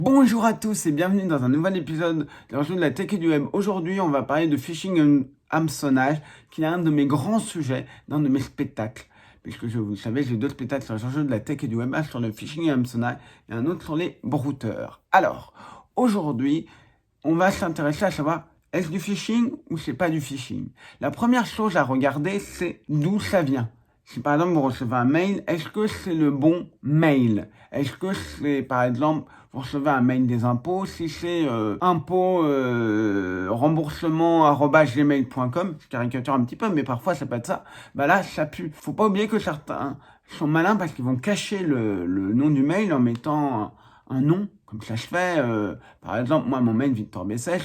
Bonjour à tous et bienvenue dans un nouvel épisode de de la tech et du web. Aujourd'hui, on va parler de phishing et hameçonnage, qui est un de mes grands sujets dans de mes spectacles. Puisque vous le savez, j'ai deux spectacles sur les enjeux de la tech et du web, un sur le phishing et hameçonnage et un autre sur les brouteurs. Alors, aujourd'hui, on va s'intéresser à savoir, est-ce du phishing ou c'est pas du phishing? La première chose à regarder, c'est d'où ça vient. Si par exemple vous recevez un mail, est-ce que c'est le bon mail? Est-ce que c'est par exemple, vous recevez un mail des impôts, si c'est remboursement@gmail.com, je caricature un petit peu, mais parfois ça peut être ça, bah là ça pue. Faut pas oublier que certains sont malins parce qu'ils vont cacher le nom du mail en mettant un nom, comme ça se fait. Par exemple, moi, mon mail Victor Besset,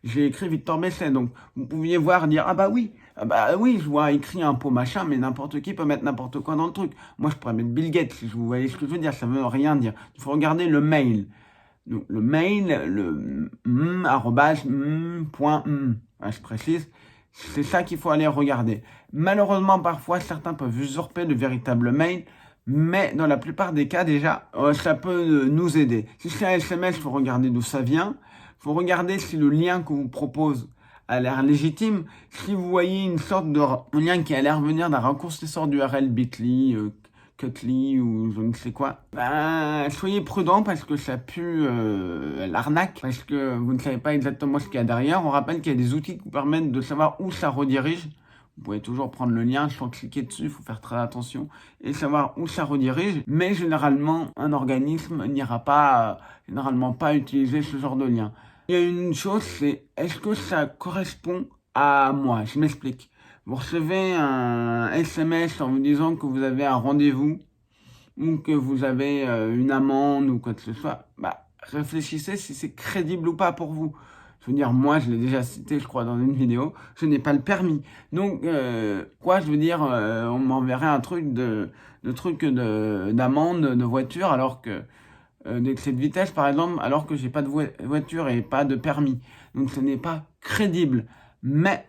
j'ai écrit Victor Besset. Donc, vous pouviez voir, dire, ah bah oui, je vois écrit impôt machin, mais n'importe qui peut mettre n'importe quoi dans le truc. Moi, je pourrais mettre Bill Gates, si vous voyez ce que je veux dire, ça veut rien dire. Il faut regarder le mail. Donc, le mail, point. Je précise, c'est ça qu'il faut aller regarder. Malheureusement, parfois, certains peuvent usurper le véritable mail, mais dans la plupart des cas, déjà, ça peut nous aider. Si c'est un SMS, il faut regarder d'où ça vient. Il faut regarder si le lien qu'on vous propose a l'air légitime. Si vous voyez une sorte de lien qui a l'air venir d'un raccourcisseur d'URL Bitly, Cutly ou je ne sais quoi, soyez prudent parce que ça pue l'arnaque, parce que vous ne savez pas exactement ce qu'il y a derrière. On rappelle qu'il y a des outils qui vous permettent de savoir où ça redirige. Vous pouvez toujours prendre le lien sans cliquer dessus, il faut faire très attention et savoir où ça redirige. Mais généralement, un organisme n'ira pas, généralement pas utiliser ce genre de lien. Il y a une chose, c'est est-ce que ça correspond à moi? Je m'explique. Vous recevez un SMS en vous disant que vous avez un rendez-vous ou que vous avez une amende ou quoi que ce soit. Réfléchissez si c'est crédible ou pas pour vous. Je veux dire, moi, je l'ai déjà cité, je crois, dans une vidéo, je n'ai pas le permis. Donc, je veux dire, on m'enverrait un truc d'amende de voiture alors que d'excès de vitesse, par exemple, alors que j'ai pas de voiture et pas de permis. Donc, ce n'est pas crédible. Mais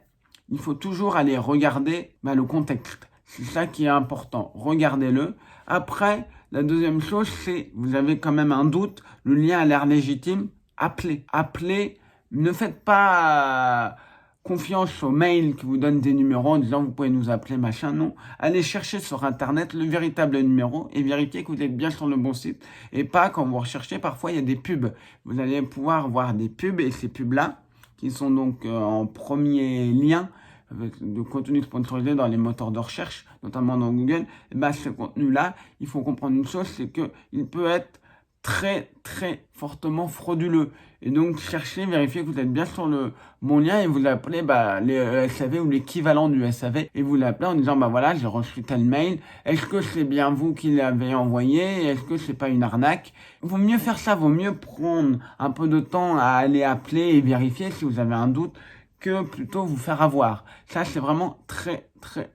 il faut toujours aller regarder le contexte. C'est ça qui est important. Regardez-le. Après, la deuxième chose, c'est, vous avez quand même un doute, le lien a l'air légitime, appelez. Appelez, ne faites pas confiance aux mails qui vous donnent des numéros en disant vous pouvez nous appeler, machin, non. Allez chercher sur Internet le véritable numéro et vérifiez que vous êtes bien sur le bon site. Et pas quand vous recherchez, parfois il y a des pubs. Vous allez pouvoir voir des pubs et ces pubs-là, qui sont donc en premier lien, avec de contenu sponsorisé dans les moteurs de recherche, notamment dans Google, ce contenu-là, il faut comprendre une chose, c'est qu'il peut être très, très fortement frauduleux. Et donc, cherchez, vérifiez que vous êtes bien sur le bon lien et vous l'appelez les SAV ou l'équivalent du SAV et vous l'appelez en disant, voilà, j'ai reçu tel mail, est-ce que c'est bien vous qui l'avez envoyé, est-ce que c'est pas une arnaque? Vaut mieux faire ça, vaut mieux prendre un peu de temps à aller appeler et vérifier si vous avez un doute que plutôt vous faire avoir. Ça, c'est vraiment très, très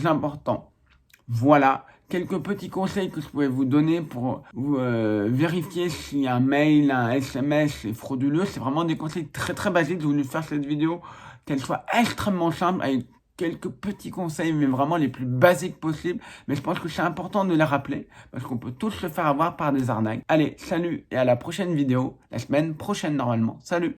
important. Voilà, quelques petits conseils que je pouvais vous donner pour vérifier si un mail, un SMS est frauduleux. C'est vraiment des conseils très, très basiques. J'ai voulu faire cette vidéo, qu'elle soit extrêmement simple, avec quelques petits conseils, mais vraiment les plus basiques possibles. Mais je pense que c'est important de les rappeler, parce qu'on peut tous se faire avoir par des arnaques. Allez, salut et à la prochaine vidéo, la semaine prochaine normalement. Salut!